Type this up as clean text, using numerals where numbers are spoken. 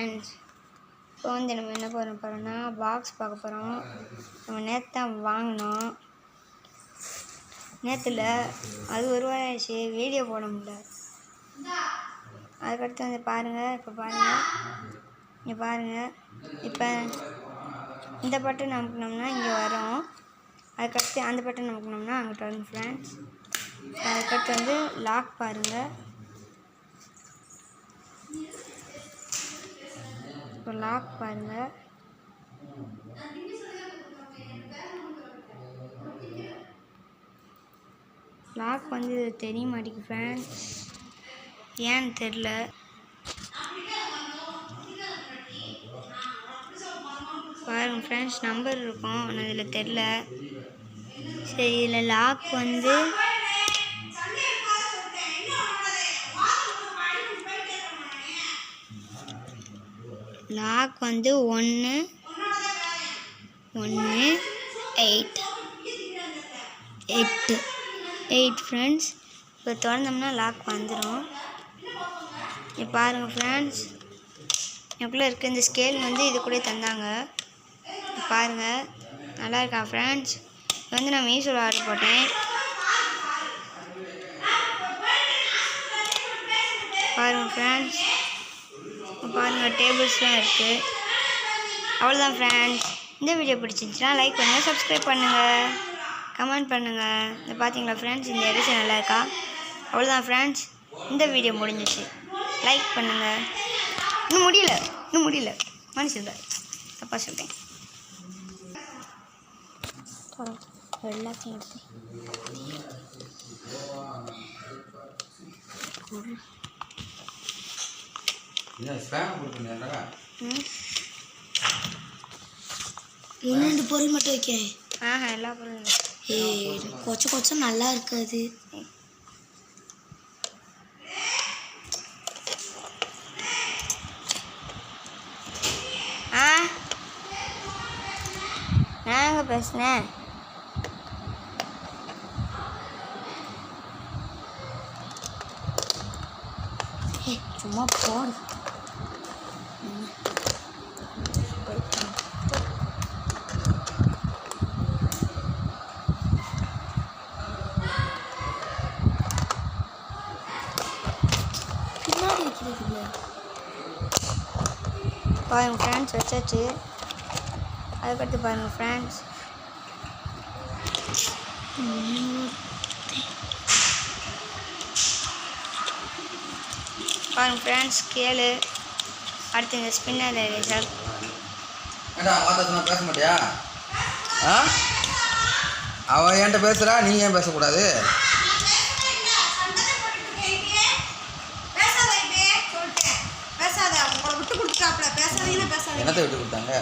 Friends, இப்போ நம்ம என்ன பண்ண போகிறோம்னா பாக்ஸ் பார்க்க போகிறோம். நம்ம நேற்று தான் வாங்கினோம். நேற்றுல அது ஒரு வாரம் ஆயிடுச்சு, வீடியோ போட முடியல. அதுக்கடுத்து பாருங்கள். இப்போ பாருங்கள், இங்கே பாருங்கள். இப்போ இந்த பட்டன் அமுக்கினோம்னா இங்கே வரும். அதுக்கடுத்து அந்த பட்டன் அமுக்கினோம்னா அங்கிட்ட வரும் ஃப்ரெண்ட்ஸ். அதுக்கடுத்து லாக் பாருங்கள். இப்போ லாக் பாருங்கள். லாக் தெரிய மாட்டேங்குது ஃப்ரெண்ட்ஸ், ஏன்னு தெரில. பாருங்கள் ஃப்ரெண்ட்ஸ், நம்பர் இருக்கும், ஆனால் இதில் தெரில. சரி, இதில் லாக் லாக் 1 ஃப்ரெண்ட்ஸ். இப்போ திறந்தோம்னா லாக் வந்துடும். இப்போ பாருங்கள் ஃப்ரெண்ட்ஸ், எனக்குள்ளே இருக்க இந்த ஸ்கேல் இது கூட தந்தாங்க. பாருங்கள், நல்லா இருக்கா ஃப்ரெண்ட்ஸ்? இது நான் மீஷோவில் ஆர்டர் போட்டேன். பாருங்கள் ஃப்ரெண்ட்ஸ், பாருங்கள் டேபிள்ஸ்லாம் இருக்குது. அவ்வளோதான் ஃப்ரெண்ட்ஸ். இந்த வீடியோ பிடிச்சிருந்துச்சுன்னா லைக் பண்ணுங்கள், சப்ஸ்கிரைப் பண்ணுங்கள், கமெண்ட் பண்ணுங்கள். இந்த பார்த்தீங்களா ஃப்ரெண்ட்ஸ், இந்த எடிஷன் நல்லா இருக்கா? அவ்வளோதான் ஃப்ரெண்ட்ஸ், இந்த வீடியோ முடிஞ்சிச்சு. லைக் பண்ணுங்கள். இன்னும் முடியல மனுஷன் தப்பாக சொல்லிட்டேன். எல்லாத்தையும் எடுத்து ரெண்டு பொருள் மட்டும் வைக்கிறேன். எல்லா பொருளும் கொச்சம் நல்லா இருக்காது. நாங்கள் பேசுனேன். சும்மா போடு. பின்னாடி வைக்கிறது பாருங்கள் ஃப்ரெண்ட்ஸ், வச்சாச்சு. அதுக்கடுத்து பாருங்கள் ஃப்ரெண்ட்ஸ், பாருங்கள் ஃப்ரெண்ட்ஸ் ஸ்கேலு. அடுத்து இந்த ஸ்பின்னர் எரேசர். பேச மாட்டியா? அவன் என்கிட்ட பேசுகிறா, நீ ஏன் பேசக்கூடாது? என்னத்தை விட்டு கொடுத்தாங்க?